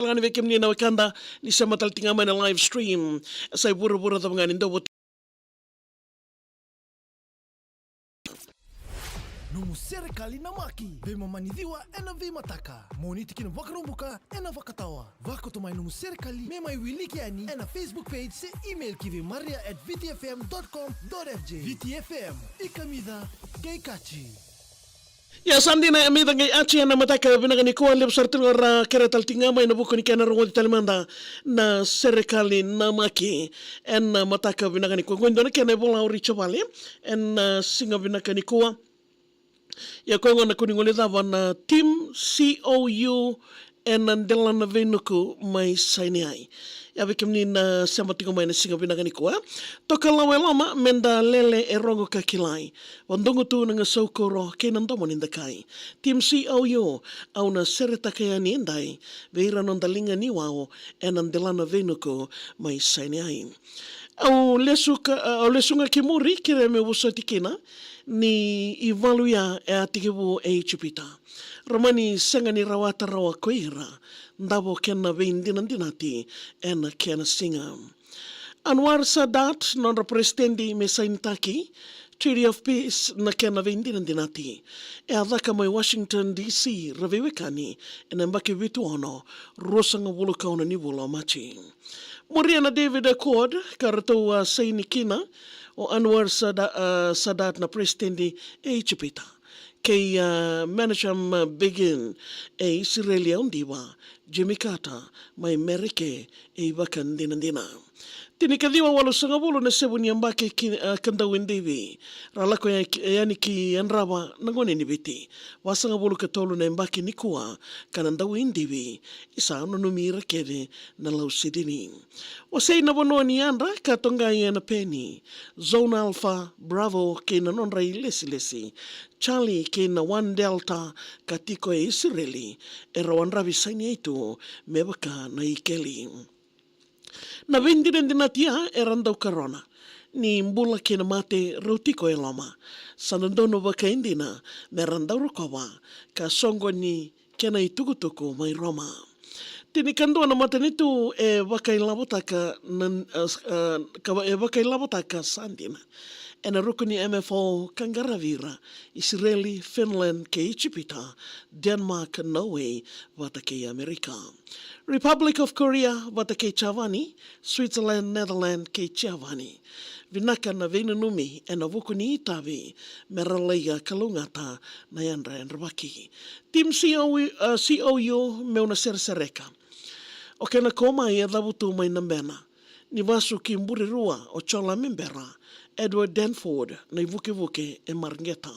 Ngani vekem ni na wakanda ni sa mataltingama na live stream sa bura-bura ta mga nindo. Numu serikali na maki vema manidhiwa ena vema taka moniti kina vakarumbuka ena vakatawa vako tumai numu serikali mema iwiliki ani ena Facebook page se email kivi maria@vtfm.com.fj VTFM ikamida keikachi. Ya sandi na amida ngay achi na mataka binagani ko alip sartil ra keretal tingama ina buko ni kana rongol talimanda na serikali na maki en mataka binagani ko ngondo na kana bola uri chobali en singa binagani ko ya ko na kuningole da wan team COU en ndela na venuku mai sainiai ya bikim ni na samatingo mai na singa binagani ko toka lawe lama menda lele e rongo kakilai wandongo tu nga saukoro kenan domo nindakai team COU au na sereta kaya ni endai veira nondalinga ni wao en ndela na venuku mai sainiai au lesunga kimuri kire me wusatikina ni ivaluia e atikibu e chupita. Ramani senga ni rawata rawa koira, ndabo kena vein dinati ena kena singa. Anwar Sadat non representendi me saintaki, Treaty of Peace na kena vein dinati. E adaka mai Washington DC ravewekani ena mbaki vitu ono, rosanga wulu kauna ni wulu machi. Moriana David Accord, karatua sainikina, o Anwar Sadat na presidente e chipita. Kay manacham begin e Israelia undiwa, Jimmy Carter, may Merike e bakan dinandina. Tinikadiwa walo sangabulo na sebu niyambake kandawin devi. Ralako yani ki anrawa nangone ni biti. Wasangabulo katolo na yambake nikuwa kanandawin devi. Isa ano numira kede na lausidini. Wasay na bono ni andra katonga na penny. Zone Alpha Bravo kina nonra lesi. Charlie kina 1 Delta katiko e Israeli. Erawan rabi sanya itu mebaka na ikeli. Na vendiden dinatia erandau karona. Ni mbula kina mate rautiko e loma. Sanandono baka indina merandau rukawa. Ka songo ni kena itukutuku mai Roma. Tinikando na mata nitu e baka ilabotaka e baka ilabotaka sandina. Ena rukuni MFO kangaravira, Israeli, Finland ke Chipita, Denmark, Norway, wata ke Amerika. Republic of Korea, wata ke Chavani, Switzerland, Netherlands ke Chavani. Vinaka na venunumi ena vukuni itavi, meraleia kalungata na yandra enrabaki. Team COU meuna sersereka. O kena koma ia dabutu mai nambena. Ni vasu ki mburi rua o chola mimbera. Edward Danford na ivuke e Marngeta.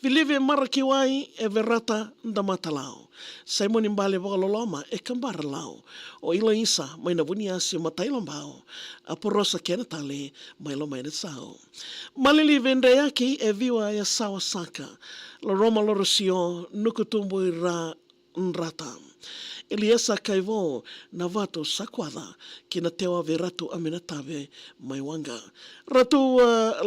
Vilive marakiwai e verata ndamatalao. Simon Mbale Bogaloloma e Kambaralao. O ila isa mai na vuniasi matailombao. Aporosa kenatale mai loma ene sao. Malili vendayaki e viwa ya Sawasaka. La Roma Lorosio nukutumbu ira nrata. Eliasa Kaivo na vato sakwada kina tewa ve ratu amenatave mai wanga. Ratu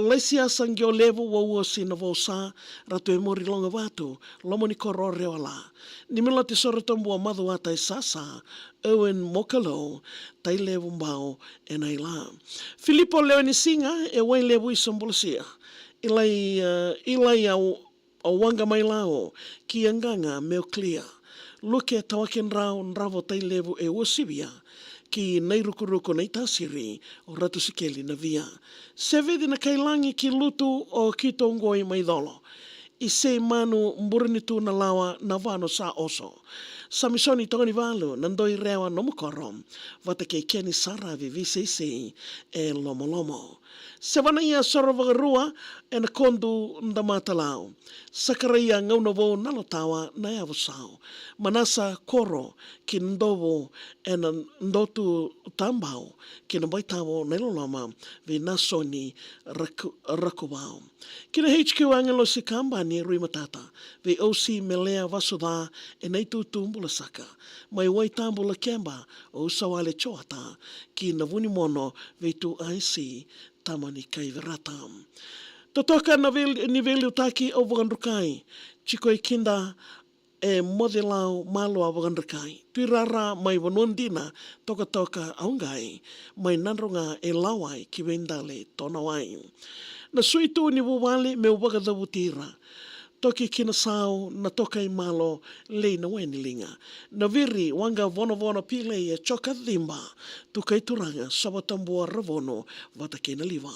lesia sangio levo wa uosi na vosa ratu e mori longa vato lomo ni korore wala. Ni mila tesoro tombu wa madhu wata sasa Owen Mokalo tai levo mbao e naila. Filippo Leonisinga e wain levo isombolosia. Ilai au wanga mai lao ki anganga meo clear. Luke tawaken rao nravo tai levo e osibia ki nei rukuruko nei tasiri o ratu sikeli na via. Sevedi na kailangi ki lutu o ki tongoi mai dolo. I se manu mburinitu na lawa na vano sa oso. Samisoni tongani valu nandoi rewa nomukorom vata ke keni sara VVCC e lomo. Sevana ia soravagarua e na kondu ndamatalao. Sakaraia ngaunovo nalotawa na yavusao. Manasa koro ki ndovo e na ndotu tambao ki nabaitavo nelolama vi nasoni rakubao. Kina HQ angelo si kamba ni Rui Matata vi OC Melea Vasudha e neitu tumbula saka. Mai waitambula kemba o usawale choata ki navuni mono vi tu IC tamani kaiverata. Totoka nivel utaki o vanrukai, chiko ikinda e modelau malo a wagandrakai. Tui rara mai wanuandina toka aungai mai nanronga e lawai ki wendale tona wai. Na sui tu ni wawale me wagadawu tira. Toki kina sao na toka I malo lei na weni linga. Na viri wanga vono pile e choka dhimba tuka I turanga sabatambua ravono vata kena liva.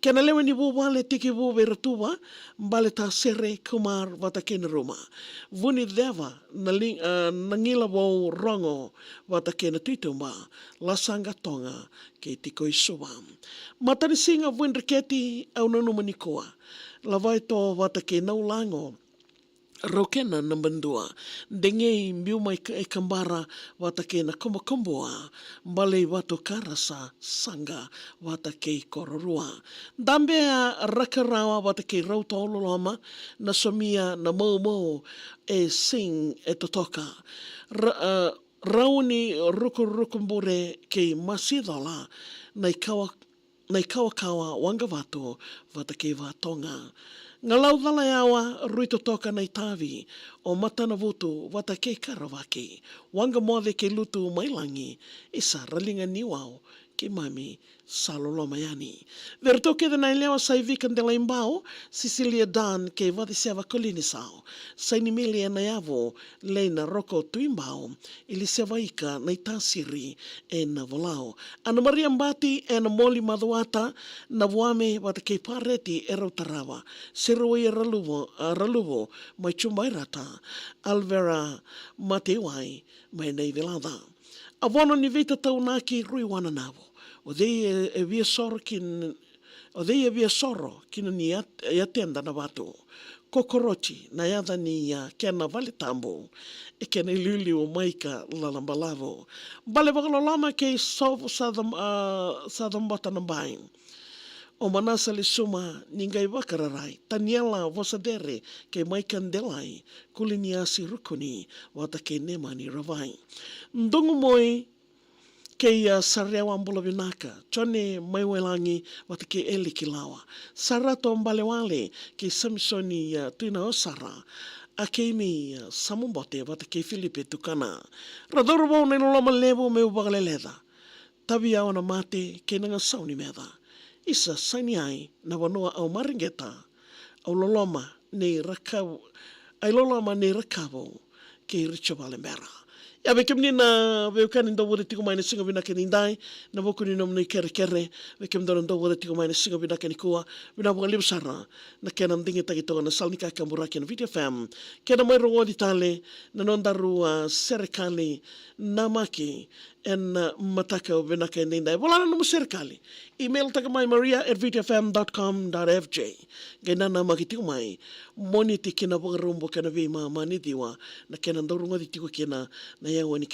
Kena lewe ni wawale tiki wawe ratuwa mbale ta sere kumar vata kena ruma. Vuni deva na ngila wau rongo vata kena tuitumba lasanga tonga ke tiko isuwa. Matani singa vuenriketi au nanuma nikoa. Lavai to vata ke naulango rokena na bandua dengei mbiu mai e kambara vata ke na komboa mbale vato karasa sanga vata ke kororua dambea rakarawa vata ke rauta ololama na somia na mau e sing e totoka rauni rukumbure ke masidola na kawa wanga vato vata ke vatonga. Ngalau dhala yawa ruito toka nei tavi o matana vutu vata ke karawake. Wanga mode ke lutu mailangi isa ralinga niwao ke mami saloloma yani. Verto ke na lewa sai vikan de laimbao Cecilia Dan ke vati seva kolini sao. Saini mili na yavo leina roko tuimbao ili seva ika na tasiri e na volao. Ana Maria Mbati e na moli maduata na vuame vata ke pareti e rautarawa. Siroi raluvo mai chumbairata Alvera Matewai mai nei velada. Avono ni vita taunaki rui wana navo. O dei e via soro kina ni atenda na watu. Kokorochi na yada ni kena vale tambo e kena iluli o maika lalambalavo. Bale wakalolama ke sovo sadambata na bain. O manasa le suma ningai wakararai, taniela vosadere ke maikan delai, kuliniasi rukuni wata ke nemani ravai. Ndungu moi ke sarewa ambula vinaka, chone maiwelangi wata ke eli kilawa. Sarato mbalewale ke Samsoni tuina osara, a ke mi samumbote wata ke Filipe tukana. Radoro wau neno loma levo me ubagaleleda. Tabi au na mate ke nanga sauni meda. Isa saini ai na wanoa au maringeta au loloma nei rakau ai loloma nei rakavo ke Richard Valembera. Ya bekem ni na veukan ndo wode tiko mai na singa bina ke nindai na boku ni nom nei kere bekem ndo wode tiko mai na singa bina ke nikua bina bunga libsara na kena ndingi tagito na salnika kambura ke na video fam kena mai rongo di tale na nondaru serikali namaki en mataka bina ke nindai volana no serikali email taka mai maria@videofm.com.fj gena na makitiko mai moni tikina bunga rumbo kana vi ma manidiwa na kena ndo rongo di tiko kena na yang wani